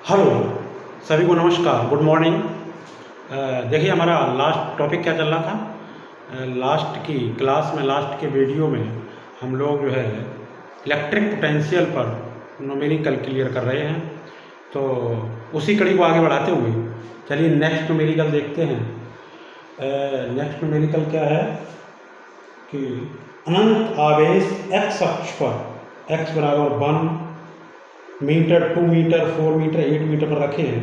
Hello, सभी को नमस्कार, गुड मॉर्निंग। देखिए हमारा लास्ट टॉपिक क्या चल रहा था। लास्ट की क्लास में, लास्ट के वीडियो में हम लोग जो है इलेक्ट्रिक पोटेंशियल पर न्यूमेरिकल क्लियर कर रहे हैं। तो उसी कड़ी को आगे बढ़ाते हुए चलिए नेक्स्ट न्यूमेरिकल देखते हैं। नेक्स्ट न्यूमेरिकल क्या है कि अनंत आवेश x अक्ष पर x बराबर 1 मीटर, 2 मीटर, 4 मीटर, 8 मीटर पर रखे हैं।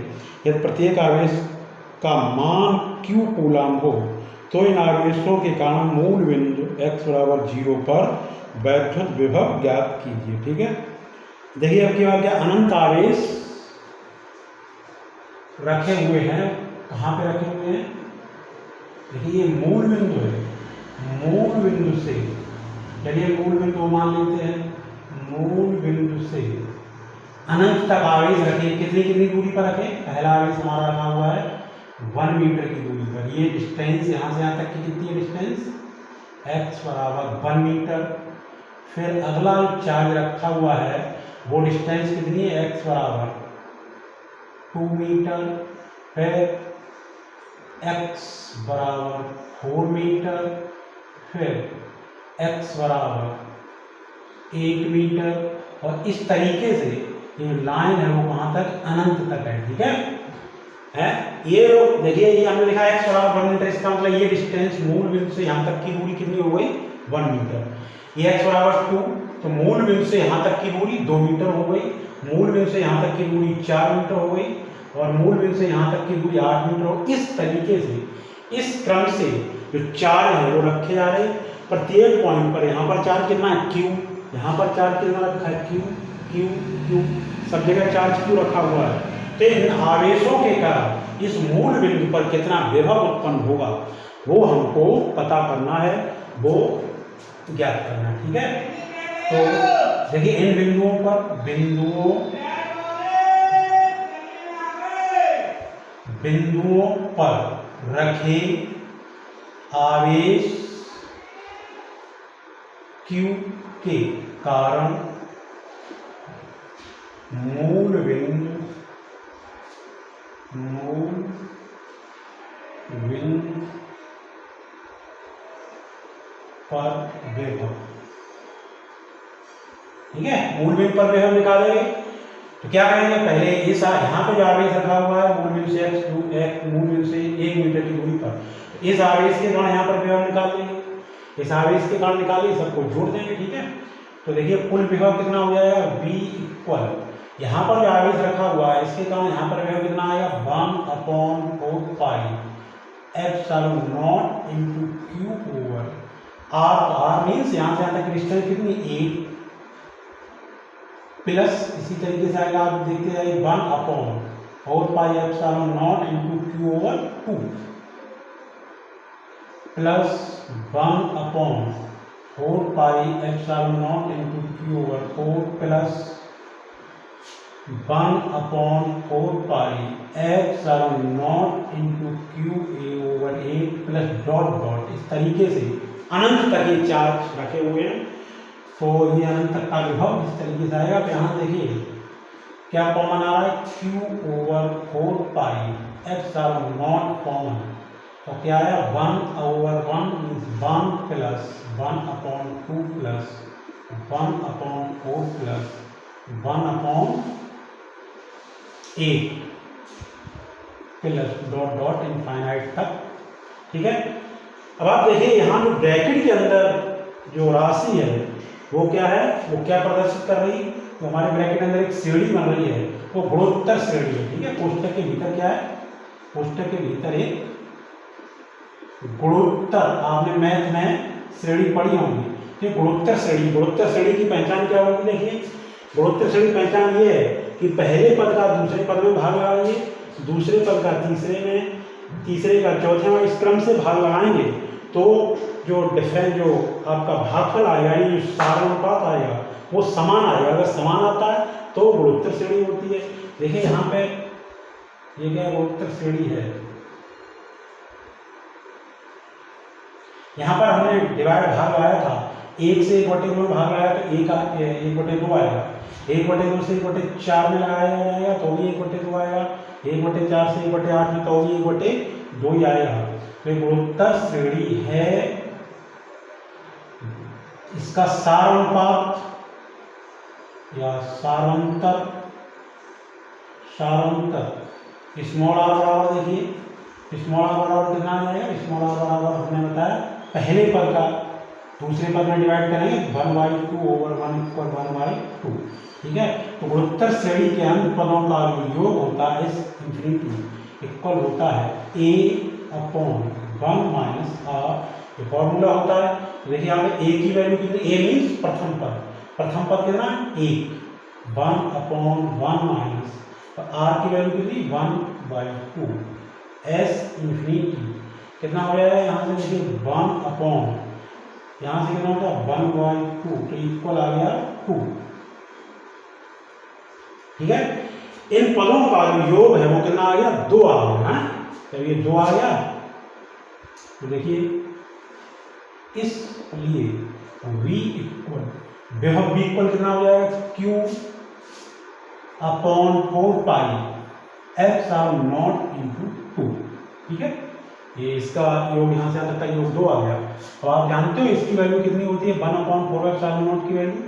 यदि प्रत्येक आवेश का मान q कूलाम हो तो इन आवेशों के कारण मूल बिंदु x बराबर 0 पर वैद्युत विभव ज्ञात कीजिए। ठीक है, देखिए अब की बात क्या, अनंत आवेश रखे हुए हैं। कहाँ पे रखे हुए हैं? देखिए ये मूल बिंदु है, मूल बिंदु से, चलिए मूल बिंदु मान लेते हैं, मूल बिंदु से अनंत तक आवेश रखे। कितनी कितनी दूरी पर रखे? पहला आवेश हमारा रखा हुआ है 1 मीटर की दूरी पर। ये डिस्टेंस यहाँ से यहाँ तक की कितनी है डिस्टेंस? x बराबर 1 मीटर। फिर अगला चार्ज रखा हुआ है वो डिस्टेंस कितनी है? x बराबर 2 मीटर। फिर x बराबर 4 मीटर। फिर x बराबर 8 मीटर। और इस तरीके से ये लाइन है वो कहाँ तक? अनंत तक है। ठीक है, ये देखिए ये हमने लिखा है x बराबर 1 मीटर। इसका मतलब ये डिस्टेंस मूल बिंदु से यहाँ तक की दूरी कितनी हो गई? 1 मीटर। ये x बराबर 2, तो मूल बिंदु से यहाँ तक की दूरी 2 मीटर हो गई। मूल बिंदु से यहाँ तक की दूरी 4 मीटर हो गई और मूल बिंदु से यहाँ तक की दूरी 8 मीटर हो। इस तरीके से, इस क्रम से जो चार्ज है वो रखे जा रहे हैं। प्रत्येक पॉइंट पर यहाँ पर चार्ज कितना है? q। यहाँ पर चार्ज कितना रखा है? q q q, सब जगह चार्ज q रखा हुआ है। तो इन आवेशों के कारण इस मूल बिंदु पर कितना विभव उत्पन्न होगा वो हमको पता करना है, वो ज्ञात करना है। ठीक है, तो देखिए इन बिंदुओं पर, बिंदुओं पर रखे आवेश q के कारण मूल बिंदु पर विभव। ठीक है, मूल बिंदु पर विभव निकालेंगे तो क्या करेंगे? पहले इस यहाँ पे जो आवेश रखा हुआ है मूल बिंदु से मूल बिंदु से 1 मीटर की दूरी पर, इस आवेश के कारण यहाँ पर विभव निकाल लेंगे। इस आवेश के कारण निकालिए, सबको जोड़ देंगे। ठीक है, तो देखिए कुल विभव कितना हो जाएगा? V इक्वल, यहाँ पर जो आवेश रखा हुआ है इसके कारण यहाँ पर विभव कितना आएगा? 1/4 pi epsilon not into q over r। तो r मीन्स यहाँ से यहाँ तक डिस्टेंस कितनी? 8 प्लस इसी तरीके से आएगा, आप देखते जाइए, 1/4 pi epsilon not into q over 2 plus 1/4 pi epsilon not into q over 4 plus 1/4 pi epsilon not into q a over 8 plus dot dot. इस तरीके से अनंत तक ये चार्ज रखे हुए हैं। तो ये अनंत तक का विभव इस तरीके से आएगा। तो यहाँ देखिए क्या कॉमन आ रहा है? q over 4 pi epsilon not common, तो क्या आया? 1/1 means 1 plus 1/2 plus 1/4 plus 1/8 plus dot dot infinite तक। ठीक है, अब आप देखिए यहाँ जो ब्रैकेट के अंदर जो राशि है वो क्या है, वो क्या प्रदर्शित कर रही है? तो हमारे ब्रैकेट के अंदर एक श्रेणी बन रही है, वो गुणोत्तर श्रेणी है। ठीक है, कोष्टक के भीतर क्या है? कोष्टक के भीतर एक गुणोत्तर, आपने मैथ में श्रेणी पढ़ी होंगी। ठीक, गुणोत्तर श्रेणी, गुणोत्तर श्रेणी की पहचान क्या होगी? देखिए गुणोत्तर श्रेणी की पहचान ये है कि पहले पद का दूसरे पद में भाग लगाएंगे, दूसरे पद का तीसरे में, तीसरे का चौथे में, इस क्रम से भाग लगाएंगे तो जो डिफरेंस, जो आपका भागफल आएगा, ये जो सारानुपात आएगा वो समान आएगा। अगर समान आता है तो गुणोत्तर श्रेणी होती है। देखिए यहाँ पे ये क्या गुणोत्तर श्रेणी है? यहाँ पर हमने डिवाइड भाग लगाया था, 1 से 1/2 में भाग लगाया तो 1/2 आएगा। 1/2 से 1/4 में लगाया जाएगा तो भी 1/2 आएगा, 1/4 से 1/8 में तो भी 1/2 ही आएगा। तो ये गुणोत्तर श्रेणी है। इसका सारानुपात या सारांतर स्मॉल आर बराबर, देखिए स्मॉल आर बराबर कितना आ जाएगा, स्मॉल आर बराबर हमने बताया पहले पद का दूसरे पद में डिवाइड करेंगे 1/2 ओवर 1/2, ठीक है। तो गुणोत्तर श्रेणी के अंत पदों का योग होता है इन्फिनिटी इक्वल होता है a/1 माइनस r। ये फॉर्मूला होता है। देखिए यहाँ पे a की वैल्यू कितनी, a मीन्स प्रथम पद कितना 1 1/1 माइनस r की वैल्यू कितनी 1/2 s इन्फिनिटी कितना हो जाएगा, यहाँ से देखिए 1/, यहाँ से कितना होता है 1/2, तो इक्वल आ गया 2, ठीक है। इन पदों का जो योग है वो कितना आ गया 2 आ गया। जब ये 2 आ गया तो देखिए इसलिए v इक्वल विभव v इक्वल कितना हो जाएगा q/4 π ε0 × 2, ठीक है। ये इसका योग यहाँ से आता है, योग 2 आ गया। अब आप जानते हो इसकी वैल्यू कितनी होती है 1/4 ε0 की वैल्यू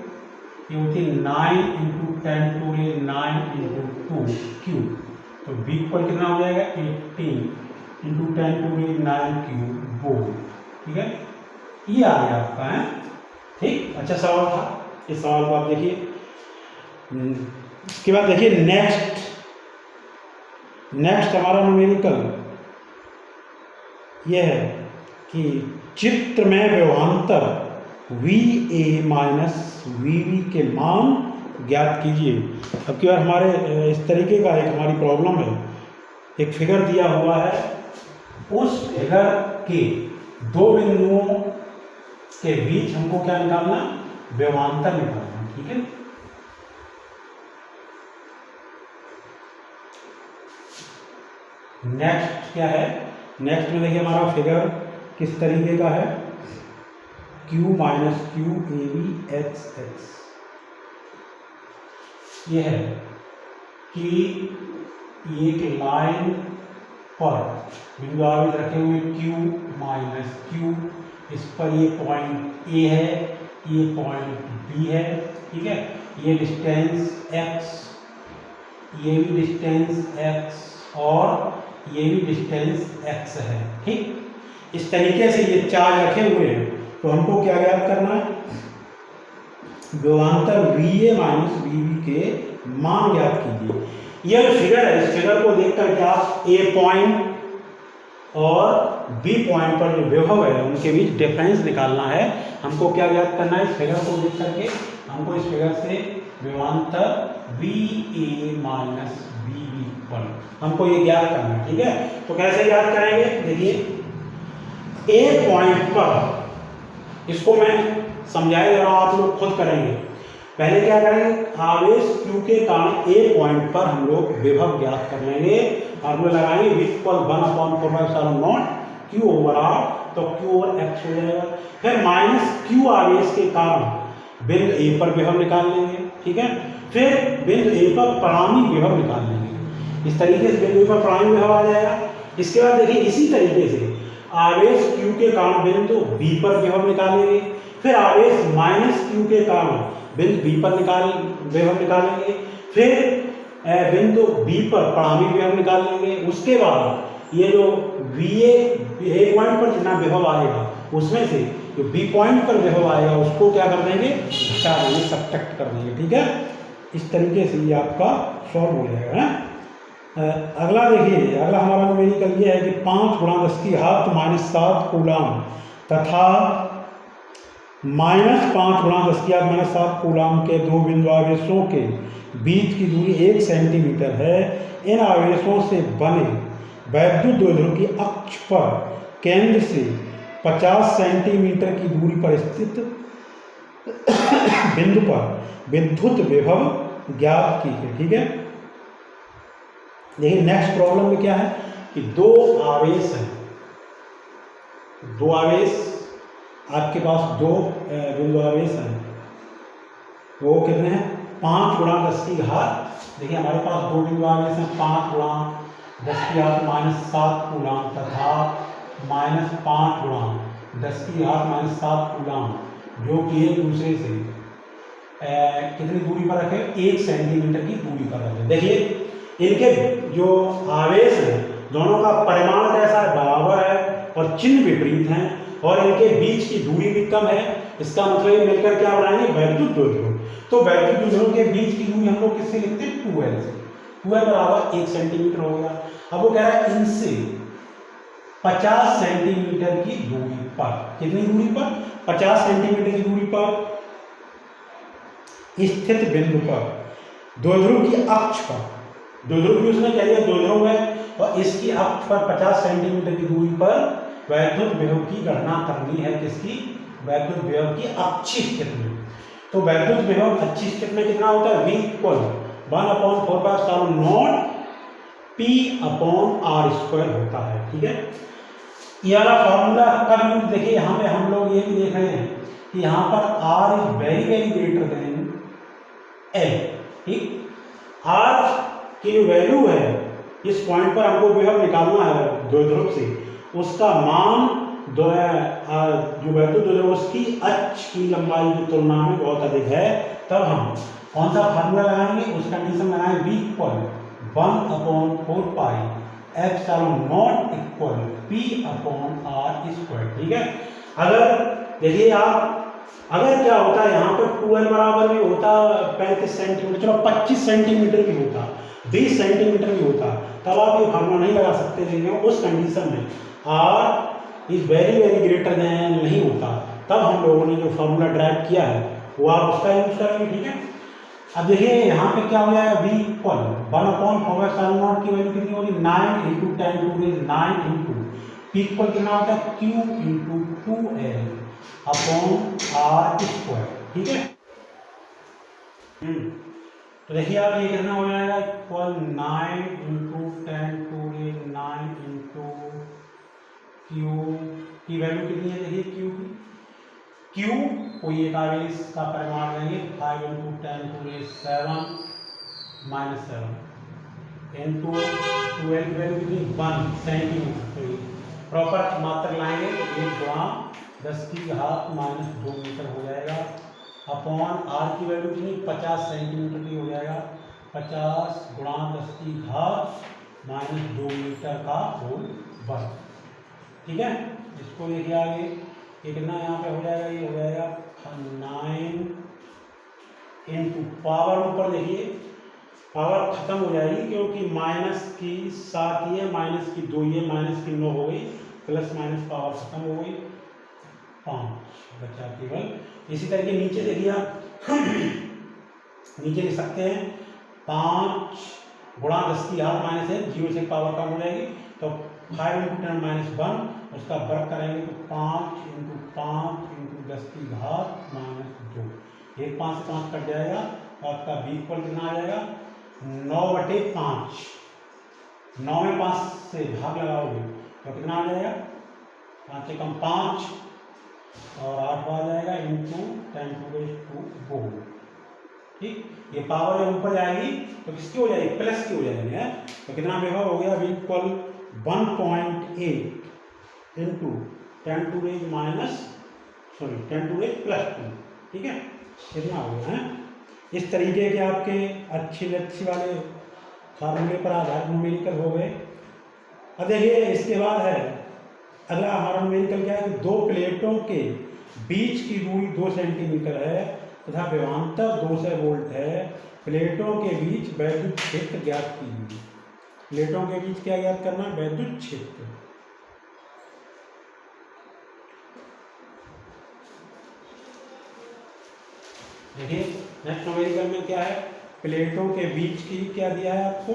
ये होती है 9 × 10⁻9 × 2 क्यू। तो v इक्वल कितना हो जाएगा 18 × 10⁻9 क्यूब वोल्ट, ठीक है। ये आ गया आपका है, ठीक। अच्छा सवाल था, इस सवाल को आप देखिए। इसके बाद देखिए नेक्स्ट हमारा न्यूमेरिकल यह है कि चित्र में विभवांतर VA माइनस VB के मान ज्ञात कीजिए। अब की बार हमारे इस तरीके का एक हमारी प्रॉब्लम है, एक फिगर दिया हुआ है, उस फिगर के दो बिंदुओं के बीच हमको क्या निकालना, विभवांतर निकालना, ठीक है। नेक्स्ट क्या है, नेक्स्ट में देखिए हमारा फिगर किस तरीके का है, Q minus Q A B X X. ये है कि एक लाइन पर बिंदु आवेश रखे हुए Q माइनस Q, इस पर ये पॉइंट A है, ये पॉइंट B है, ठीक है। ये डिस्टेंस x, ये भी डिस्टेंस x और ये भी डिस्टेंस x है, ठीक। इस तरीके से ये चार्ज रखे हुए हैं, तो हमको क्या ज्ञात करना है, विभवांतर VA माइनस VB के मान ज्ञात कीजिए। यह फिगर है, इस फिगर को देख करके आप A पॉइंट और B पॉइंट पर जो विभव है उनके बीच डिफरेंस निकालना है। हमको क्या ज्ञात करना है, इस फिगर को देख करके हमको इस फिगर से विभवांतर VA माइनस VB पर हमको ये ज्ञात करना है, ठीक है। तो कैसे ज्ञात करेंगे, देखिए A पॉइंट पर, इसको मैं समझाए दे रहा हूं, आप लोग खुद करेंगे। पहले क्या करेंगे, आवेश Q के कारण A पॉइंट पर हम लोग विभव ज्ञात कर लेंगे और वो लगाएंगे V equal 1/4 Q over R, तो Q ओवर X हो जाएगा। फिर माइनस Q आवेश के कारण बिंदु A पर विभव निकाल लेंगे, ठीक है। फिर बिंदु A पर परिणामी विभव निकाल लेंगे। इस तरीके से बिंदु A पर परिणामी विभव आ जाएगा। इसके बाद देखिए इसी तरीके से आवेश Q के कारण बिंदु B पर विभव निकालेंगे, फिर आवेश माइनस Q के कारण बिंदु B पर विभव निकालेंगे, फिर बिंदु B पर परिणामी विभव निकाल लेंगे। उसके बाद ये जो VA पॉइंट पर जितना विभव आएगा उसमें से जो B पॉइंट पर विभव आएगा उसको क्या कर देंगे, घटा देंगे, सब्ट्रैक्ट कर देंगे, ठीक है। इस तरीके से ये आपका सॉल्व हो जाएगा। अगला देखिए, अगला हमारा न्यूमेरिकल ये है कि 5 × 10⁻⁷ कूलाम तथा -5 × 10⁻⁷ कूलाम के दो बिंदु आवेशों के बीच की दूरी 1 सेंटीमीटर है। इन आवेशों से बने वैद्युत द्विध्रुव की अक्ष पर केंद्र से 50 सेंटीमीटर की दूरी पर स्थित बिंदु पर विद्युत विभव ज्ञात कीजिए, ठीक है। देखिए नेक्स्ट प्रॉब्लम में क्या है कि दो आवेश हैं, दो आवेश आपके पास, दो बिंदु आवेश हैं, वो कितने हैं 5 गुणा 10 की घात, देखिए हमारे पास दो बिंदु आ गए हैं, 5 गुणा 10 की घात -7 कूलम तथा -5 गुणा 10 की घात -7 कूलम, जो कि एक दूसरे से कितनी दूरी पर रखे, 1 सेंटीमीटर की दूरी पर रखे। देखिए इनके जो आवेश है दोनों का परिमाण कैसा है, बराबर है और चिन्ह विपरीत हैं, और इनके बीच की दूरी भी कम है। इसका मतलब ये मिलकर क्या बनाएंगे, वैद्युत द्विध्रुव। तो वैद्युत द्विध्रुव के बीच की दूरी हम लोग किससे लिखते हैं, 2L से। 2L बराबर 1 सेंटीमीटर हो गया। अब वो कह रहा है इनसे 50 सेंटीमीटर की दूरी पर, कितनी दूरी पर, 50 सेंटीमीटर की दूरी पर स्थित बिंदु पर द्विध्रुव की अक्ष पर, द्विध्रुव भी उसने कह दिया द्विध्रुव है, और इसकी अक्ष पर 50 सेंटीमीटर की दूरी पर वैद्युत विभव की गणना करनी है। किसकी, वैद्युत विभव की अक्षीय स्थिति में। तो वैद्युत विभव अक्षीय स्थिति में कितना होता है, V = 1/4πε0 P/r² होता है। ठीक है, ये वाला फॉर्मूला कब यूज, देखिए यहाँ पे हम लोग ये भी देख रहे हैं कि यहाँ पर R is very very greater than L। ठीक, R की जो वैल्यू है इस पॉइंट पर हमको विभव निकालना है द्विध्रुव से, उसका मान जो वैद्युत द्विध्रुव उसकी अक्ष की लंबाई की तुलना में बहुत अधिक है। तब हम कौन सा फार्मूला लगाएंगे, उस कंडीशन लगाएंगे V = 1/4πε0 P/r²। ठीक है, अगर देखिए आप, अगर क्या होता है यहाँ पर 2L बराबर भी होता 35 सेंटीमीटर, चलो 25 सेंटीमीटर भी होता, 20 सेंटीमीटर भी होता, तब आप ये फार्मूला नहीं लगा सकते थे। उस कंडीशन में R is very very greater than नहीं होता, तब हम लोगों ने जो फार्मूला ड्राइव किया है वो आप उसका यूज करेंगे। ठीक है, अब देखिए यहाँ पे क्या हो जाएगा, V = 1/4πε0 की वैल्यू कितनी होगी, 9 × 10⁹ 9 × P कितना होता है, Q × 2L/r²। ठीक है, तो देखिए आप ये कितना हो जाएगा, 9 × 10⁹9 × Q की वैल्यू कितनी है, देखिए Q की, Q कोई एक आवेश का परिमाण लेंगे, 5 × 10⁻7 -7 × 2L की वैल्यू कितनी, 1 सेंटीमीटर। प्रॉपर मात्रा लाएंगे, 1 गुणा 10 की घात -2 मीटर हो जाएगा, अपॉन R की वैल्यू कितनी, 50 सेंटीमीटर की हो जाएगा, 50 गुणा 10 की घात -2 मीटर का होल वर्ग। ठीक है, इसको देखिए आगे ये कितना यहाँ पे हो जाएगा, ये हो जाएगा 9 × पावर, ऊपर देखिए पावर खत्म हो जाएगी क्योंकि -7 ये, -2 ये, -9 हो गई, प्लस माइनस पावर खत्म हो गई, 5 बचा केवल। इसी तरीके नीचे देखिए आप नीचे लिख सकते हैं 5 गुणा 10 की घात -1, 0 से पावर कम हो जाएगी, तो 5 × 10 - 1 उसका वर्ग करेंगे तो 5 × 5 × 10 की घात -2, 1 5 से 5 कट जाएगा, और आपका V = कितना आ जाएगा, 9/5। 9 में 5 से भाग लगाओगे तो कितना आ जाएगा, 5 से कम 5 और 8 आ जाएगा × 10⁻²। ठीक, ये पावर जब ऊपर जाएगी तो किसकी हो जाएगी, प्लस की हो जाएगी है। तो कितना विभव हो गया, V = 1.8 × 10⁻²। ठीक है, कितना हो गया है। इस तरीके के आपके अच्छी वाले फार्मूले पर आधारित न्यूमेरिकल हो गए। अब देखिए इसके बाद है अगला हमारा न्यूमेरिकल क्या है कि दो प्लेटों के बीच की दूरी 2 सेंटीमीटर है तथा विभवांतर 200 वोल्ट है। प्लेटों के बीच वैद्युत क्षेत्र ज्ञात कीजिए। प्लेटों के बीच क्या ज्ञात करना, वैद्युत क्षेत्र। देखिए नेक्स्ट न्यूमेरिकल में क्या है, प्लेटों के बीच की क्या दिया है आपको,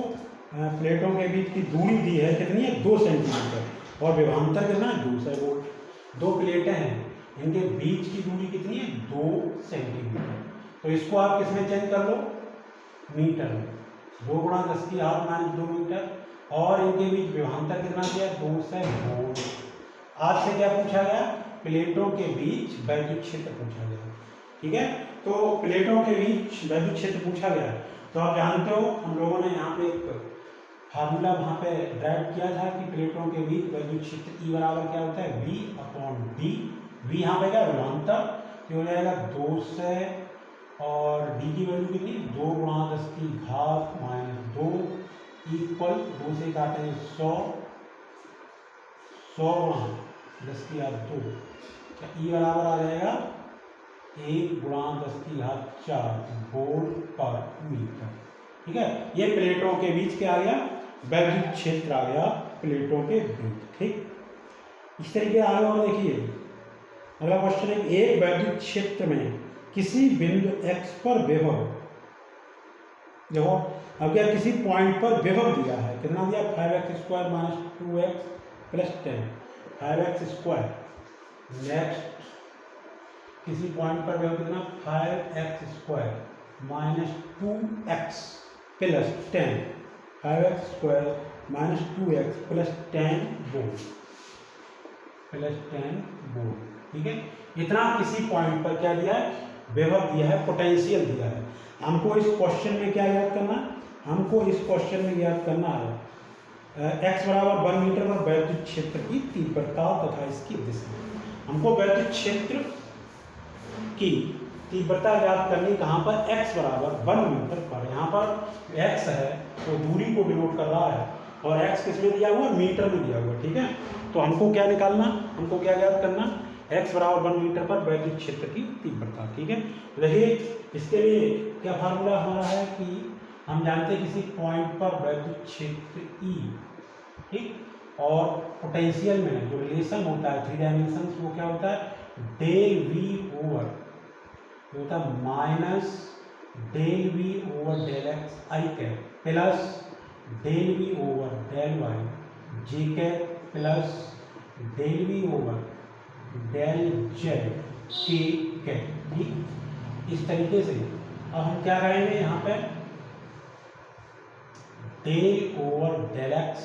प्लेटों के बीच की दूरी दी है कितनी है, 2 सेंटीमीटर, और विभवांतर कितना है, 200 वोल्ट। दो प्लेटें हैं, इनके बीच की दूरी कितनी है, 2 सेंटीमीटर। तो इसको आप किसमें चेंज कर लो, मीटर में, 2 × 10 की घात -2 मीटर, और इनके बीच विभवांतर कितना दिया, 200 वोल्ट। आपसे क्या पूछा गया, प्लेटों के बीच वैद्युत क्षेत्र पूछा गया। ठीक है। तो प्लेटों के बीच वैद्युत क्षेत्र पूछा गया है। तो आप जानते हो हम लोगों ने यहाँ पे एक फार्मूला वहाँ पे ड्राइव किया था कि प्लेटों के बीच वैद्युत क्षेत्र E बराबर क्या होता है, V/d। V यहाँ पे क्या विभवांतर, तो हो जाएगा 2 से, और d की वैल्यू कितनी, 2 × 10⁻² इक्वल 2 से काटेंगे 100, 100 × 10⁻², E बराबर आ जाएगा 1 × 10⁻⁴ वोल्ट/मीटर। ठीक है, ये प्लेटों के बीच क्या आ गया, वैद्युत क्षेत्र आ गया प्लेटों के बीच। ठीक, इस तरीके आगे और देखिए अगला क्वेश्चन है, एक वैद्युत क्षेत्र में किसी बिंदु x पर विभव, देखो अब क्या किसी पॉइंट पर विभव दिया है, कितना दिया, 5x² - 2x + 10, 5x²। नेक्स्ट किसी पॉइंट पर विभव कितना, 5x² - 2x + 10, 5x² - 2x + 10 volt, ठीक है। इतना किसी पॉइंट पर क्या दिया है, विभव दिया है, पोटेंशियल दिया है। हमको इस क्वेश्चन में क्या याद करना, हमको इस क्वेश्चन में याद करना है x बराबर 1 मीटर पर वैद्युत क्षेत्र की तीव्रता तथा इसकी दिशा। हमको वैद्युत क्षेत्र की तीव्रता याद करनी कहाँ पर, x बराबर 1 मीटर पर। यहाँ पर x है तो दूरी को डिनोट कर रहा है, और x किस में दिया हुआ, मीटर में दिया हुआ। ठीक है, तो हमको क्या निकालना, हमको क्या याद करना, x बराबर 1 मीटर पर वैद्युत क्षेत्र की तीव्रता। ठीक है, देखिए इसके लिए क्या फार्मूला हमारा है कि हम जानते हैं किसी पॉइंट पर वैद्युत क्षेत्र E, ठीक, और पोटेंशियल में जो रिलेशन होता है 3 डायमेंशन, वो क्या होता है, डेल V ओवर होता है minus del V over del x i cap plus del V over del y j cap plus del V over del z k cap. ठीक, इस तरीके से अब हम क्या करेंगे, यहाँ पे del over del x,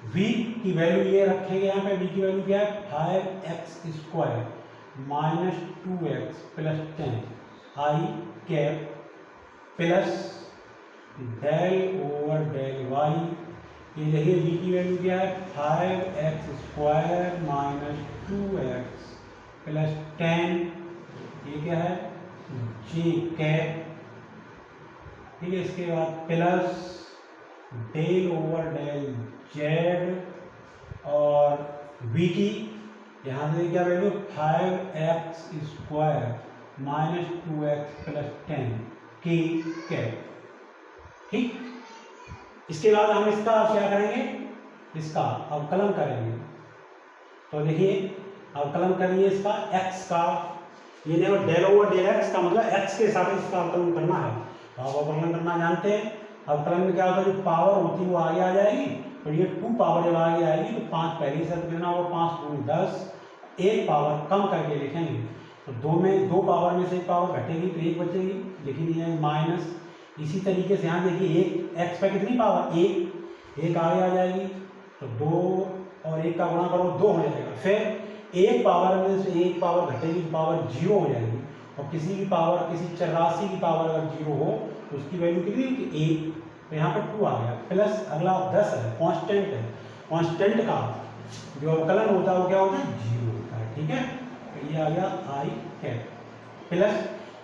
v की वैल्यू ये रखेंगे, यहाँ पे v की वैल्यू क्या है, 5x² - 2x + 10 i cap plus del over del y, ये देखिए v की वैल्यू क्या है, 5x² - 2x + 10, ये क्या है, j कैप। ठीक है, इसके बाद plus del over del z, और v की यहाँ से क्या value, 5x² - 2x + 10 k cap. ठीक, इसके बाद हम इसका क्या करेंगे, इसका अवकलन करेंगे। तो देखिए अवकलन करिए इसका x का, ये देखो डेल ओवर डेल x का मतलब x के साथ इसका अवकलन करना है। तो आप अवकलन करना जानते हैं, अवकलन में क्या होता है, जो पावर होती है वो आगे आ जाएगी, और ये 2 पावर जब आगे आएगी तो 5 पहले से कितना होगा, 5 × 10, 1 पावर कम करके लिखेंगे, तो 2 पावर में से 1 पावर घटेगी तो 1 बचेगी, लिखी नहीं है माइनस। इसी तरीके से यहाँ देखिए एक x पे कितनी पावर, 1 आगे आ जाएगी, तो 2 और 1 का गुणा करो 2 हो जाएगा। फिर 1 पावर में से 1 पावर घटेगी तो पावर 0 हो जाएगी, और किसी की पावर, किसी चरराशि की पावर अगर 0 हो तो उसकी वैल्यू कितनी होगी, 1, तो यहाँ पर 2 आ गया। प्लस अगला 10 है, कांस्टेंट है, कांस्टेंट का जो अवकलन होता है वो क्या होता है, 0 होता है। ठीक है, तो ये आ गया i कैप प्लस।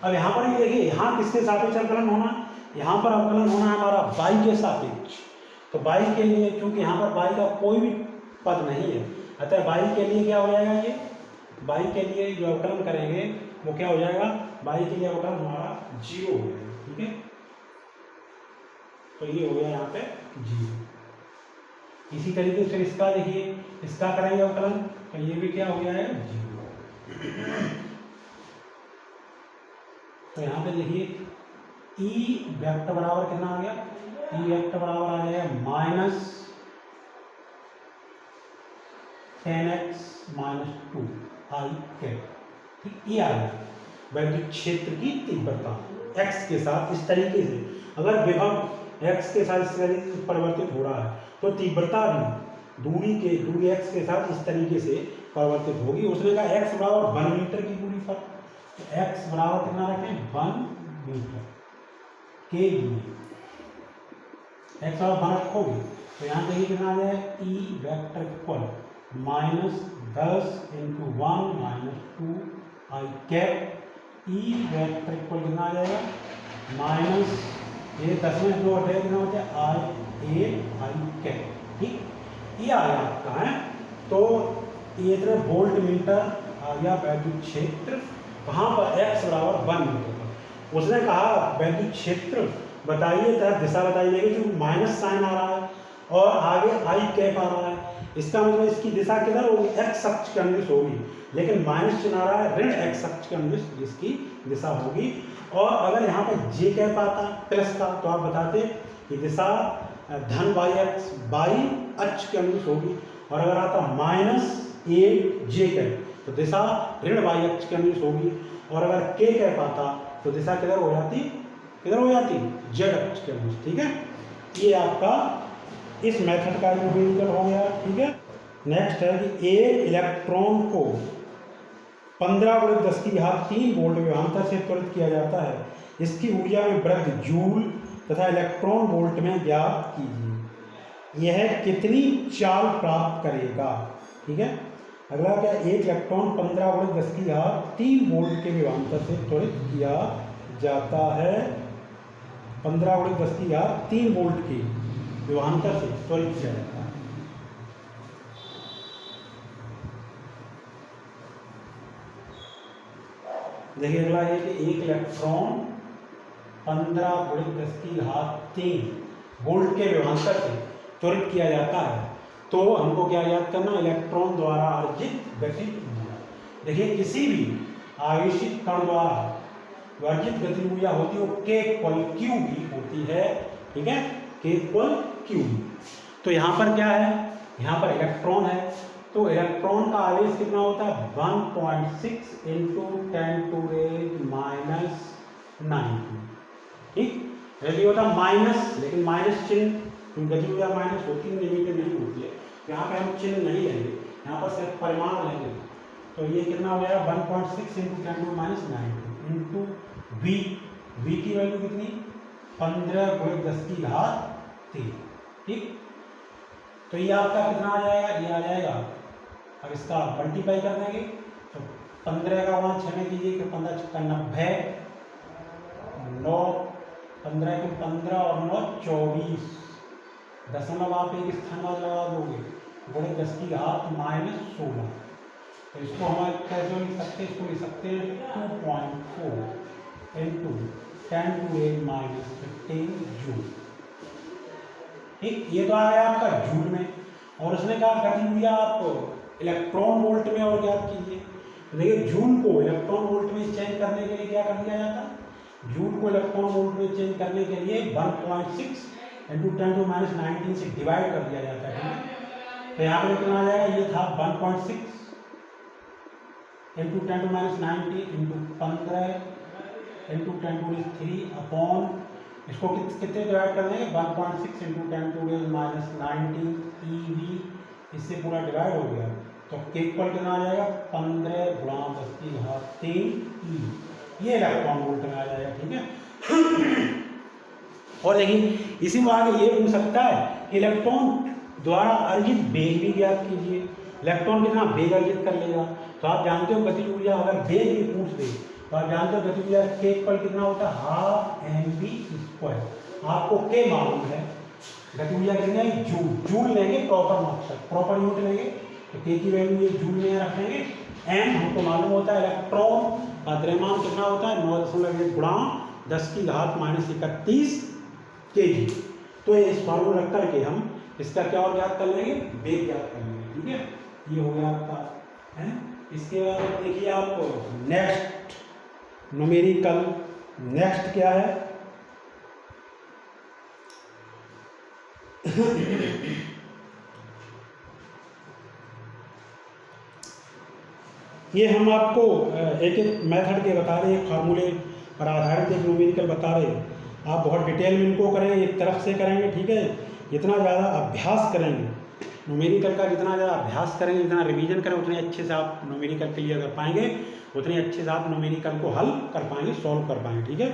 अब यहाँ पर ये देखिए, यहाँ किसके सापेक्ष अवकलन होना, यहाँ पर अवकलन होना है हमारा y के सापेक्ष। तो y के लिए, क्योंकि यहाँ पर y का कोई भी पद नहीं है, अतः y के लिए क्या हो जाएगा, ये y के लिए जो अवकलन करेंगे वो क्या हो जाएगा, y के लिए अवकलन हमारा 0 हो जाएगा। ठीक है, तो ये हो गया यहाँ पे 0। इसी तरीके से इसका देखिए, इसका करेंगे अवकलन, तो ये भी क्या हो गया है, 0। तो यहाँ पे देखिए E वेक्टर बराबर कितना आ गया, E वेक्टर बराबर आ जाएगा माइनस 10x - 2 i कैप। ठीक, ये आ गया वैद्युत क्षेत्र की तीव्रता x के साथ। इस तरीके से अगर विभव x के साथ इस तरीके से परिवर्तित हो रहा है तो तीव्रता भी दूरी x के साथ इस तरीके से परिवर्तित होगी। उसने कहा x बराबर 1 मीटर की दूरी पर, तो x बराबर कितना रखें 1 मीटर के लिए, x बराबर 1 रखोगे तो यहाँ देखिए कितना आ जाएगा E vector equal -10 × 1 - 2 i cap E vector equal कितना आ जाएगा माइनस ये 10 में 2 हटाए कितना होता है i कैप। ठीक, ये आ गया आपका है। तो ये इतने वोल्ट मीटर आ गया वैद्युत क्षेत्र, वहाँ पर x बराबर 1 मीटर पर। उसने कहा वैद्युत क्षेत्र बताइए तथा दिशा बताई जाएगी, जो माइनस साइन आ रहा है और आगे आई कैप आ रहा है, इसका मतलब इसकी दिशा किधर होगी, एक्स अक्ष के अनुदिश होगी, लेकिन माइनस चिन्ह आ रहा है ऋण एक्स अक्ष के अनुदिश इसकी दिशा होगी। और अगर यहाँ पर जे कैप आता प्लस का तो आप बताते कि दिशा धन वाई एक्स वाई अक्ष के अनुदिश होगी, और अगर आता माइनस ए जे कैप तो दिशा ऋण वाई अक्ष के अनुदिश होगी, और अगर के कैप आता तो दिशा किधर हो जाती, किधर हो जाती, जेड अक्ष के अनुदिश। ठीक है, ये आपका इस मेथड का न्यूमेरिकल हो गया। ठीक है, नेक्स्ट है कि एक इलेक्ट्रॉन को 15×10³ वोल्ट विभवांतर से त्वरित किया जाता है, इसकी ऊर्जा में वृद्धि जूल तथा इलेक्ट्रॉन वोल्ट में ज्ञात कीजिए, यह कितनी चाल प्राप्त करेगा। ठीक है, अगला क्या, एक इलेक्ट्रॉन 15×10³ वोल्ट के विभवांतर से त्वरित किया जाता है, 15×10³ वोल्ट की विभवांतर से त्वरित किया जाता है। देखिए अगला है कि एक इलेक्ट्रॉन 15×10³ वोल्ट के विभवांतर से त्वरित किया जाता है, तो हमको क्या याद करना, इलेक्ट्रॉन द्वारा अर्जित गतिज ऊर्जा। देखिए किसी भी आवेशित कण द्वारा अर्जित गतिज ऊर्जा होती है वो k = q भी होती है। ठीक है, k = q। तो यहाँ पर क्या है, यहाँ पर इलेक्ट्रॉन है, तो इलेक्ट्रॉन का आवेश कितना होता है 1.6 × 10⁻⁹। ठीक, यदि होता माइनस, लेकिन माइनस चिन्ह गतिज ऊर्जा माइनस होती है, नेगेटिव नहीं होती है, यहाँ पे हम चिन्ह नहीं लेंगे, यहाँ पर सिर्फ परिमाण लेंगे। तो ये कितना हो जाएगा 1.6 × 10⁻⁹ इंटू v की वैल्यू कितनी 15×10⁻3। ठीक, तो ये आपका कितना आ जाएगा, ये आ जाएगा, अब इसका मल्टीप्लाई कर देंगे तो 15 का वहाँ 6 में कीजिए, 15 × 90, 9 15 × 15 और 9 24, दशमलव आप एक स्थान बाद लगा दोगे, बड़े 10⁻⁻16। तो इसको हम कैसे लिख सकते हैं, इसको लिख सकते हैं 2.4 × 10⁻⁻15 जूल। ठीक, ये तो आया आपका जूल में, और उसने कहा गतिज ऊर्जा आप इलेक्ट्रॉन वोल्ट में और ज्ञात कीजिए। देखिए जूल को इलेक्ट्रॉन वोल्ट में चेंज करने के लिए क्या कर दिया जाता है, जूल को इलेक्ट्रॉन वोल्ट में चेंज करने के लिए 1.6 × 10⁻⁹ से डिवाइड कर दिया जाता है। तो यहाँ पर कितना आ जाएगा, ये था 1.6 × 10⁻⁹ इंटू 15 × 10⁻³ अपॉन, इसको कितने डिवाइड कर देंगे 1.6 × 10⁻⁹ eV, इससे पूरा डिवाइड हो गया, तो k = कितना आ जाएगा 15×10⁻³ e, ये इलेक्ट्रॉन वोल्ट में आ जाएगा। ठीक है, और देखिए इसी में आगे ये पूछ सकता है इलेक्ट्रॉन द्वारा अर्जित वेग भी ज्ञात कीजिए, इलेक्ट्रॉन कितना वेग अर्जित कर लेगा। तो आप जानते हो गतिज ऊर्जा अगर वेग भी पूछ दे तो आप जानते हो गतिज ऊर्जा k = कितना होता है 12mv²। आपको k मालूम है, गतिज ऊर्जा कितनी है जूल, जूल लेंगे प्रॉपर मात्रा, प्रॉपर यूनिट लेंगे, तो k की वैल्यू ये जूल में रखेंगे। m हमको मालूम होता है इलेक्ट्रॉन का द्रव्यमान कितना होता है 9.1 × 10⁻31 kg। तो इस फॉर्मूला रख करके हम इसका क्या और ज्ञात कर लेंगे, वेग ज्ञात कर लेंगे। ठीक है, ये हो गया आपका है। इसके बाद देखिए आप नेक्स्ट न्यूमेरिकल, नेक्स्ट क्या है ये हम आपको एक एक मेथड के बता रहे हैं, फार्मूले पर आधारित एक न्यूमेरिकल बता रहे हैं। आप बहुत डिटेल में इनको करेंगे, एक तरफ से करेंगे। ठीक है, जितना ज़्यादा अभ्यास करेंगे न्यूमेरिकल का जितना ज़्यादा अभ्यास करेंगे, जितना रिवीजन करें, उतने अच्छे से आप न्यूमेरिकल क्लियर कर पाएंगे, उतने अच्छे से आप न्यूमेरिकल को हल कर पाएंगे, सॉल्व कर पाएंगे। ठीक है,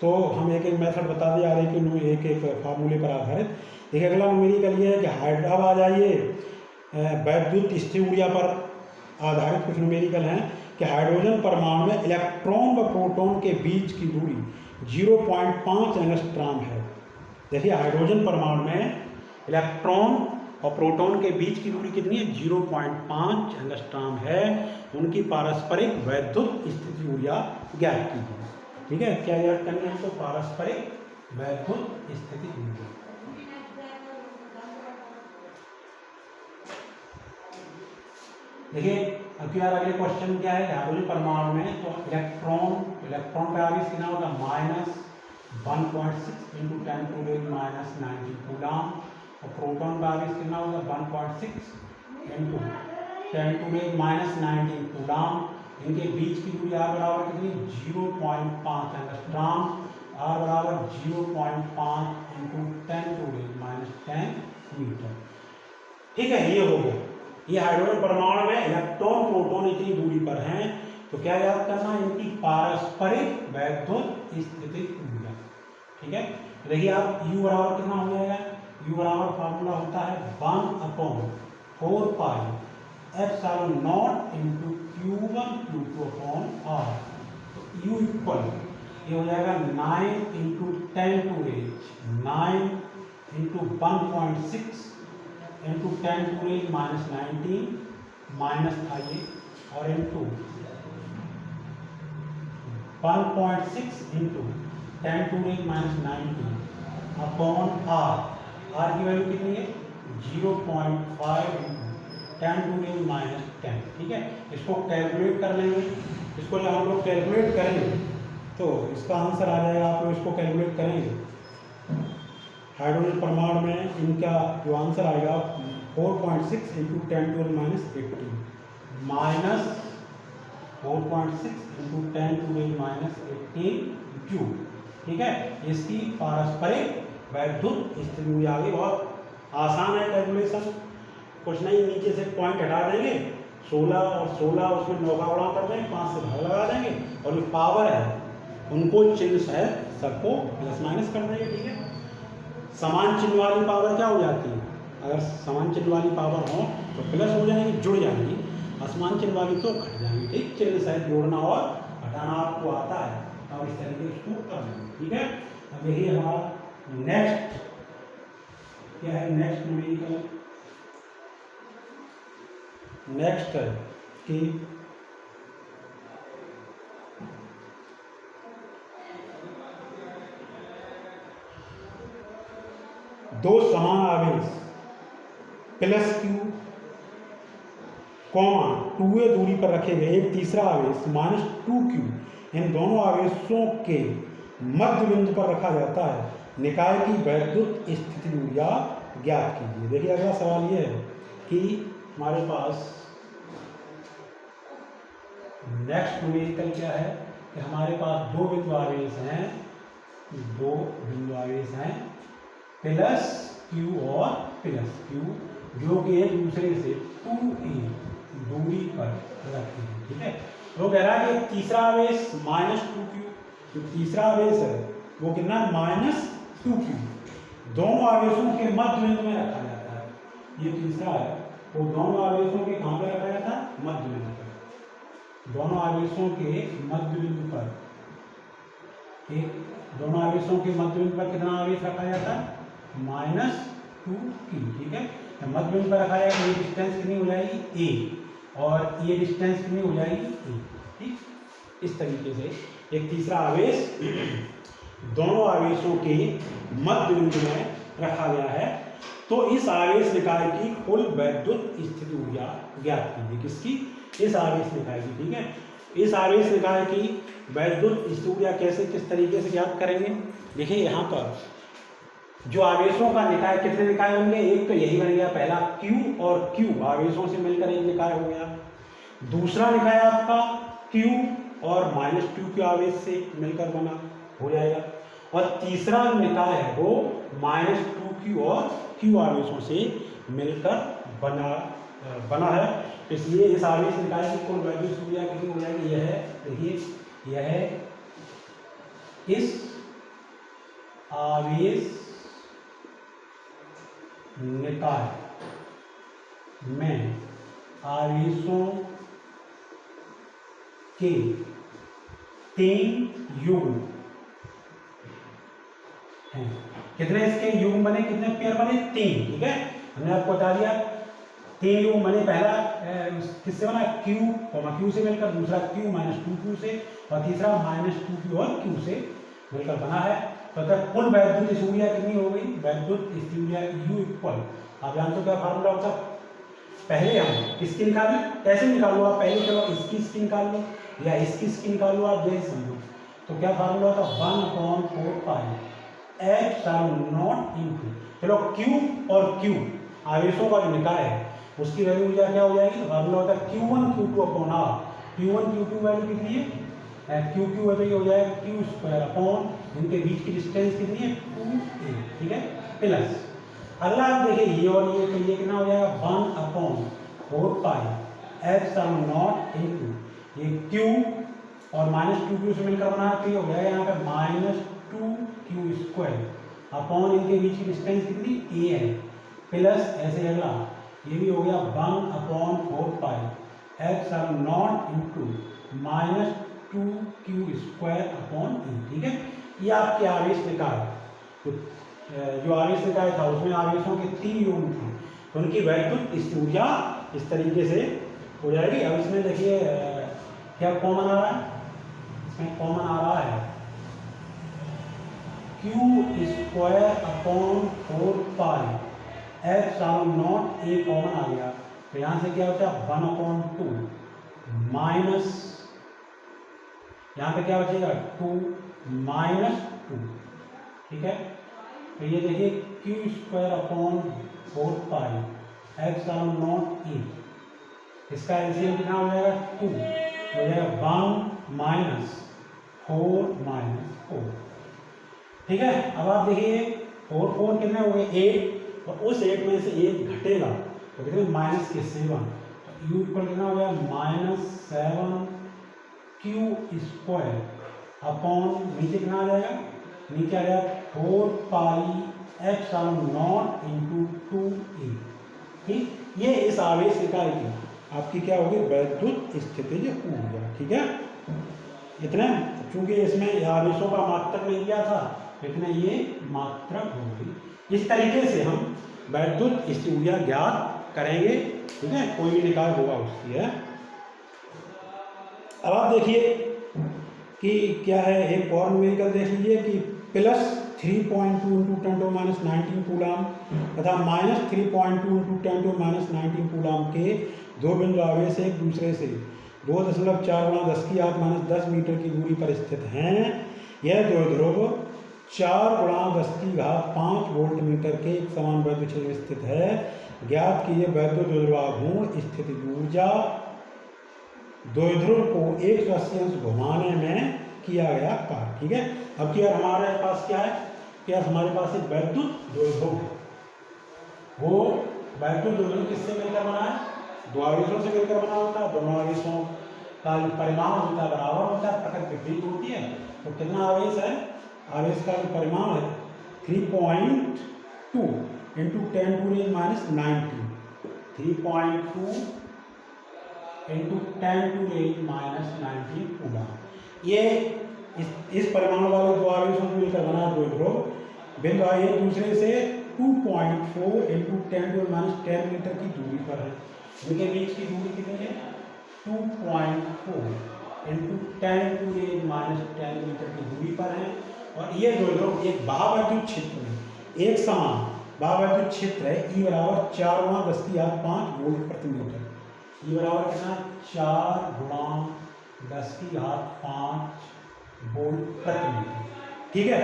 तो हम एक एक मेथड बता दिए आ रहे कि एक एक फार्मूले पर आधारित। एक अगला न्यूमेरिकल ये है कि अब आ जाइए वैद्युत स्थिर ऊर्जा पर आधारित कुछ न्यूमेरिकल हैं कि हाइड्रोजन परमाणु में इलेक्ट्रॉन व प्रोटॉन के बीच की दूरी 0.5 एंगस्ट्रॉम है। देखिए हाइड्रोजन परमाणु में इलेक्ट्रॉन और प्रोटॉन के बीच की दूरी कितनी है? 0.5 एंगस्ट्रॉम है। उनकी पारस्परिक वैद्युत स्थिति ऊर्जा ज्ञात कीजिए। ठीक है, क्या याद करनी है हमको? पारस्परिक वैद्युत स्थिति ऊर्जा। देखिए अब यार अगले क्वेश्चन क्या है? हाइड्रोजन परमाणु में तो इलेक्ट्रॉन का आवेश कितना होगा? -1.6 × 10⁻⁻⁹ कूलम। और प्रोटॉन का आवेश कितना होगा? 1.6 × 10⁻⁹ कूलम। इनके बीच की दूरी r बराबर कितनी? 0.5 एंगस्ट्रॉम। r बराबर 0.5 × 10⁻⁻10 मीटर। ठीक है, ये हो गया। ये हाइड्रोजन परमाणु में इलेक्ट्रॉन प्रोटॉन इतनी दूरी पर हैं, तो क्या याद करना है? इनकी पारस्परिक वैद्युत स्थिति ऊर्जा। ठीक है, देखिए आप U बराबर कितना हो जाएगा? U बराबर फार्मूला होता है 1/4 pi epsilon not × Q1 Q2 R। तो U इक्वल ये हो जाएगा 9 × 10⁻⁹ 9 × 1.6 × 10⁻⁻19 माइनस था ये, और इंटू 1.6 × 10⁻⁻19 अपॉन R की वैल्यू कितनी है? 0.5 × 10⁻⁻10। ठीक है, इसको कैलकुलेट कर लेंगे। इसको जब हम लोग कैलकुलेट करेंगे तो इसका आंसर आ जाएगा। आप लोग इसको कैलकुलेट करेंगे, हाइड्रोजन परमाणु में इनका जो आंसर आएगा 4.6 × 10⁻⁻18 माइनस 4.6 × 10⁻⁻18 जूल। ठीक है, इसकी पारस्परिक वैद्युत स्थिति ऊर्जा आ गई। बहुत आसान है कैलकुलेशन, कुछ नहीं, नीचे से पॉइंट हटा देंगे, 16 और 16 उसमें 9 का गुणा कर देंगे, 5 से भाग लगा देंगे, और जो पावर है उनको चिन्ह है सबको प्लस माइनस कर देंगे। ठीक है, समान चिन्ह वाली पावर क्या हो जाती है? अगर समान चिन्ह वाली पावर हो तो प्लस हो जाएंगी, जुड़ जाएंगी, असमान चिन्ह वाली तो घट जाएंगी। ठीक, चिन्ह सहित जोड़ना और घटाना आपको आता है, और इस तरीके उसको कर लेंगे। ठीक है, अब यही हमारा नेक्स्ट क्या है? नेक्स्ट न्यूमेरिकल नेक्स्ट है कि दो समान आवेश +q, 2a दूरी पर रखे गए एक तीसरा आवेश -2q, इन दोनों आवेशों के मध्य बिंदु पर रखा जाता है। निकाय की वैद्युत स्थिति ऊर्जा ज्ञात कीजिए। देखिए अगला सवाल ये है कि हमारे पास नेक्स्ट न्यूमेरिकल क्या है कि हमारे पास दो बिंदु आवेश हैं +q और +q, जो कि एक दूसरे से 2a दूरी पर रखते हैं। ठीक है, तो कह रहा है कि तीसरा आवेश -2q, जो तीसरा आवेश है वो कितना है? -2q। दोनों आवेशों के मध्य बिंदु में रखा जाता है। ये तीसरा है, तो दोनों आवेशों के कहाँ पे रखा जाता है? मध्य बिंदु पर। दोनों आवेशों के मध्य बिंदु पर, ठीक, दोनों आवेशों के मध्य बिंदु पर कितना आवेश रखा जाता है? -2q। ठीक है, तो मध्य बिंदु पर रखा जाएगा। ये डिस्टेंस कितनी हो जाएगी? a, और ये डिस्टेंस कितनी हो जाएगी? a। ठीक, इस तरीके से एक तीसरा आवेश दोनों आवेशों के मध्य बिंदु में रखा गया है। तो इस आवेश निकाय की कुल वैद्युत स्थिति ऊर्जा ज्ञात कीजिए। किसकी? इस आवेश निकाय की। ठीक है, इस आवेश निकाय की वैद्युत स्थिति ऊर्जा कैसे, किस तरीके से ज्ञात करेंगे? देखिए यहाँ पर जो आवेशों का निकाय, कितने निकाय होंगे? एक तो यही बन गया पहला Q, और Q आवेशों से मिलकर एक निकाय हो गया। दूसरा निकाय आपका Q और -2q आवेश से मिलकर बना हो जाएगा। और तीसरा जो निकाय है वो -2q और q आवेशों से मिलकर बना है। इसलिए इस आवेश निकाय की कुल वैल्यू ऊर्जा कितनी हो जाएगी, यह है, देखिए यह इस आवेश निकाय में आवेशों के 3 युग्म हैं। कितने इसके युग्म बने, कितने पेयर बने, 3। ठीक है, हमने आपको बता दिया 3 युग्म बने। पहला किससे बना, Q से मिलकर, दूसरा Q -2Q से, और तीसरा -2Q और Q से मिलकर बना है। तो कुल वैद्युत स्थिति ऊर्जा कितनी हो गई, वैद्युत स्थिति ऊर्जा U इक्वल, आप जानते हो क्या फार्मूला होता है। पहले हम किसकी निकालें, कैसे निकालो आप, पहले चलो इसकी निकाल लो या इसकी निकाल लो, आप जैसे समझो। तो क्या फार्मूला होता है, 1/4 पाई ε0 चलो Q और Q आवेशों का जो निकाय है उसकी वैल्यू ऊर्जा क्या हो जाएगी, तो फार्मूला होता है Q1 Q2 upon R। Q1 Q2 value कितनी है, QQ वैल्यू हो जाएगा Q² अपॉन इनके बीच की डिस्टेंस कितनी है, 2a। ठीक है, प्लस अगला आप देखिए ये और ये, तो ये कितना हो जाएगा 1/4 पाई ε0 इनटू ये Q और -2Q से मिलकर बना है, तो ये हो जाएगा यहाँ पे -2Q² अपॉन इनके बीच की डिस्टेंस कितनी a है, प्लस ऐसे अगला ये भी हो गया 1/4 पाई ε0 इनटू -2Q² अपॉन e। ठीक है, ये आपके आवेश निकाय, तो जो आवेश निकाय था उसमें आवेशों के 3 युग्म थे, तो उनकी वैद्युत स्थिति ऊर्जा इस तरीके से हो जाएगी। अब इसमें देखिए क्या कॉमन आ रहा है, इसमें कॉमन आ रहा है Q² upon 4 pi ε0 a common आ गया, तो यहाँ से क्या होता है 1/2 माइनस, यहाँ पे क्या बचेगा 2 -2। ठीक है, तो ये देखिए Q² अपॉन 4 पाई ε0 a, इसका एलसीएम कितना हो जाएगा 2, हो जाएगा 1 -4 -4। ठीक है, अब आप देखिए 4 कितने हो गए 8, और उस 8 में से 1 घटेगा तो कितने -7, तो U इक्वल कितना हो गया -7Q² अपॉन नीचे कितना आ जाएगा, नीचे आ जाएगा 4 पाई ε0 इंटू 2a। ठीक, ये इस आवेश निकाय की आपकी क्या होगी, वैद्युत स्थितिज ऊर्जा। ठीक है, इतने, चूंकि इसमें आवेशों का मात्रक नहीं दिया था, इतने ये मात्रक होगी। इस तरीके से हम वैद्युत स्थिति ऊर्जा ज्ञात करेंगे। ठीक है, कोई भी निकाय होगा उसकी है। अब आप देखिए कि क्या है, एक और न्यूमेरिकल देख लीजिए कि +3.2 × 10⁻19 कूलाम तथा -3.2 × 10⁻19 कूलाम के दो बिंदु आवेश एक दूसरे से 2.4 × 10⁻10 मीटर की दूरी पर स्थित हैं। यह दो ध्रुव 4 × 10⁵ वोल्ट मीटर के एक समान वैद्युत क्षेत्र में स्थित है। ज्ञात कीजिए वैद्युत द्विध्रुवाघूर्ण स्थिति ऊर्जा द्विध्रुव को 180 अंश घुमाने में किया गया कार्य। ठीक है, अब कि हमारे पास क्या है, कि हमारे पास एक वैद्युत द्विध्रुव है। वो वैद्युत द्विध्रुव किससे मिलकर बना है, दो आवेशों से मिलकर बना होता है। दोनों आवेशों का परिमाण होता है बराबर होता है, प्रकृति विपरीत होती है। तो कितना आवेश है, आवेश का जो परिमाण है 3.2 × 10⁻19 3.2 × 10⁻19 कूलाम। ये इस परिमाण वाले दो आवेशों से मिलकर बना द्विध्रुव बिंदु एक दूसरे से 2.4 × 10⁻10 मीटर की दूरी पर है। इनके बीच की दूरी कितनी है, 2.4 × 10⁻10 मीटर की दूरी पर है। और ये द्विध्रुव एक बाह्यवैद्युत क्षेत्र में एक समान बाह्यवैद्युत क्षेत्र है। E बराबर 4 × 10⁵ वोल्ट प्रति मीटर। E बराबर कितना, 4 × 10⁵ वोल्ट प्रति मीटर। ठीक है,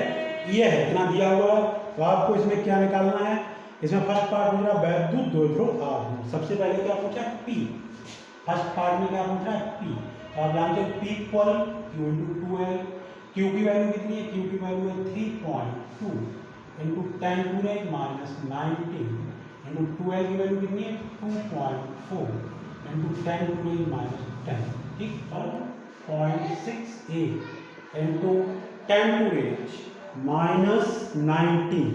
ये है इतना दिया हुआ है। तो आपको इसमें क्या निकालना है, इसमें फर्स्ट पार्ट पूछ रहा है वैद्युत द्विध्रुव आघूर्ण। सबसे पहले क्या पूछा है, P। फर्स्ट पार्ट में क्या पूछ रहा है, P। तो आप जानते हो P = Q × 2L। क्यू की वैल्यू कितनी है, क्यू की वैल्यू है 3.2 into 10 to the minus 19 into 12 की वैल्यू कितनी है 2.4 इंटू 10 टू द माइनस 10, ठीक, और 0.68 into 10 to the minus 19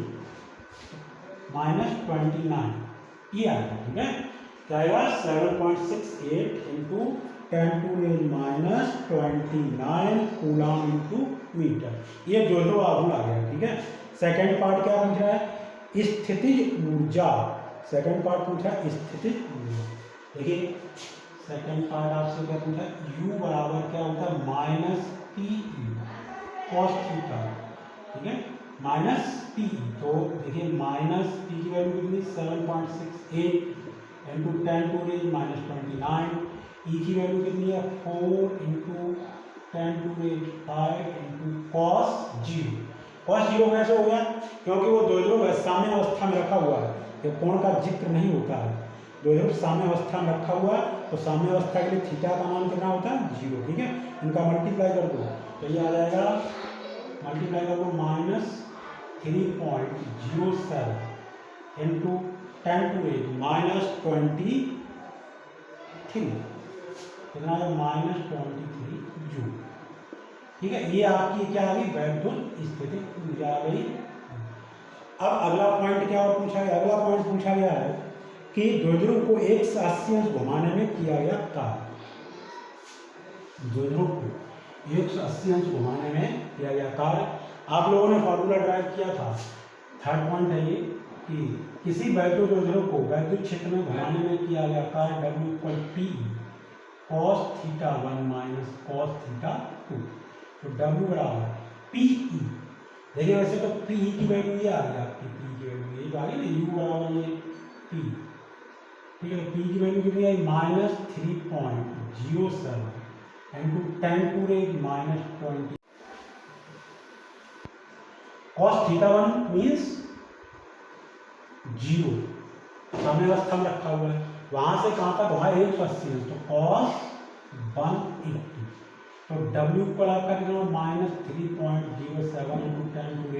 minus 29, ये आएगा, ठीक है। क्या आएगा 7.68 into 10 to the minus 29 coulomb into metre, ये जो दो आगुण आ गया, ठीक है। सेकेंड पार्ट क्या पूछ रहा है, स्थितिज ऊर्जा, सेकेंड पार्ट पूछा स्थितिज ऊर्जा। देखिए सेकेंड पार्ट आपसे क्या पूछा, u बराबर क्या होता है माइनस टी कॉस थीटा, ठीक है, माइनस टी। तो देखिए माइनस टी की वैल्यू कितनी 7.68 into 10 to the minus 29, E की वैल्यू कितनी है 4 into 10 to the 5 into cos 0। Cos 0 कैसे हो गया, क्योंकि वो द्विध्रुव साम्य अवस्था में रखा हुआ है, ये कोण का जिक्र नहीं होता है। द्विध्रुव साम्य अवस्था में रखा हुआ है तो साम्य अवस्था के लिए थीटा का मान कितना होता है 0, ठीक है। इनका मल्टीप्लाई कर दो तो ये आ जाएगा, मल्टीप्लाई कर दो minus 3.07 into 10 to the minus 23, कितना है माइनस 23 जूल, ठीक है। ये आपकी क्या आ गई वैद्युत स्थितिज ऊर्जा आ गई। अब अगला पॉइंट क्या और पूछा गया, अगला पॉइंट पूछा गया है कि द्विध्रुव को 180 अंश घुमाने में किया गया कार्य, द्विध्रुव को 180 अंश घुमाने में किया गया कार्य। आप लोगों ने फॉर्मूला ड्राइव किया था, थर्ड पॉइंट है ये कि किसी वैद्युत द्विध्रुव को वैद्युत क्षेत्र में घुमाने में किया गया कार्य W equal P cos theta 1 minus cos theta 2, तो W बराबर PE। देखिए वैसे तो PE की वैल्यू ये आ गई आपकी, PE की वैल्यू ये आ गई ना, U बराबर ये P, ठीक है। PE की वैल्यू कितनी आई minus 3.07 into 10 to the minus 20 cos theta 1 means 0, साम्य अवस्था में रखा हुआ है, वहां से कहां तक वहां 180 है, तो cos 180, तो W इक्वल आपका कितना minus 3.07 into 10 to the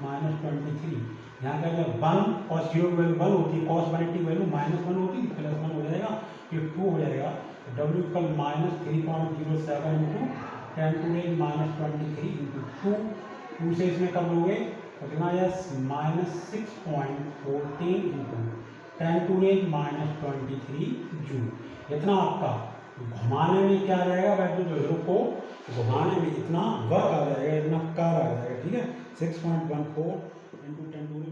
minus 23, यहाँ क्या है 1 cos 0 की वैल्यू 1 होती है, cos 180 की वैल्यू माइनस 1 होती है, प्लस 1 हो जाएगा, ये 2 हो जाएगा, तो W equal minus 3.07 into 10 to the minus 23 into 2 से इसमें कब लोगे तो कितना है minus 6.14 into 10 to the minus 23 joule. इतना आपका घुमाने में क्या आ जाएगा, वैद्युत द्विध्रुव को घुमाने में इतना वर्क आ जाएगा, इतना कार्य आ जाएगा, ठीक है। 6.14 इंटू 10 टू द